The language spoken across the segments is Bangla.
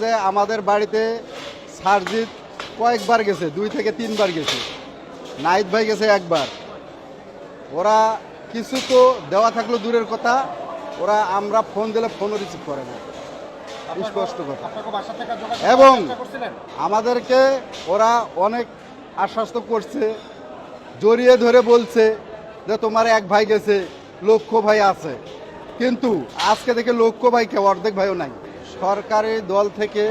যে আমাদের বাড়িতে সারজিৎ কয়েকবার গেছে, 2 থেকে 3 বার গেছে, নাহিদ ভাই গেছে একবার। ওরা কিছু তো দেওয়া থাকলো দূরের কথা, ওরা আমরা ফোন দিলে ফোনও রিসিভ করে না, স্পষ্ট কথা। এবং আমাদেরকে ওরা অনেক আশ্বস্ত করছে, জড়িয়ে ধরে বলছে যে তোমার এক ভাই গেছে, লক্ষ্য ভাই আছে, কিন্তু আজকে থেকে লক্ষ্য ভাই কেউ অর্ধেক ভাইও নাই। সরকারি দল থেকে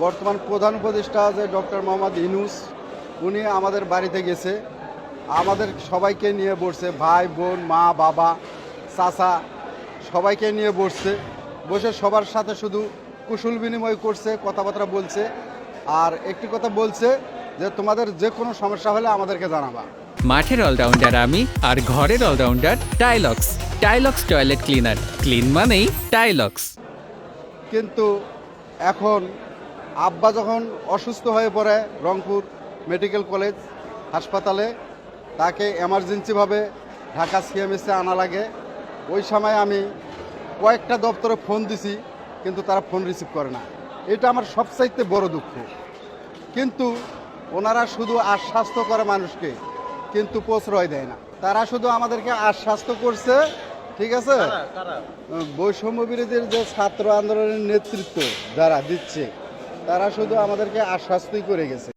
বর্তমান প্রধান উপদেষ্টা যে ডক্টর মোহাম্মদ ইউনূস, উনি আমাদের বাড়িতে গেছে, আমাদের সবাইকে নিয়ে বসছে, ভাই বোন মা বাবা চাচা সবাইকে নিয়ে বসছে, বসে সবার সাথে শুধু কুশল বিনিময় করছে, কথাবার্তা বলছে, আর একটি কথা বলছে যে তোমাদের যে কোনো সমস্যা হলে আমাদেরকে জানাবা। মাঠের অলরাউন্ডার আমি, আর ঘরের allrounder Tylex. Tylex toilet cleaner, clean মানেই টাইলক্স। কিন্তু এখন আব্বা যখন অসুস্থ হয়ে পড়ে রংপুর মেডিকেল কলেজ হাসপাতালে, তাকে এমার্জেন্সিভাবে ঢাকা সিএমএসে আনা লাগে। ওই সময় আমি কয়েকটা দপ্তরে ফোন দিছি, কিন্তু তারা ফোন রিসিভ করে না। এটা আমার সবচাইতে বড় দুঃখ। কিন্তু ওনারা শুধু আশ্বাস্ত করে মানুষকে, কিন্তু প্রশ্রয় দেয় না। তারা শুধু আমাদেরকে আশ্বাস্ত করছে, ঠিক আছে। বৈষম্য বিরোধীর যে ছাত্র আন্দোলনের নেতৃত্ব যারা দিচ্ছে, তারা শুধু আমাদেরকে আশ্বাস্তই করে গেছে।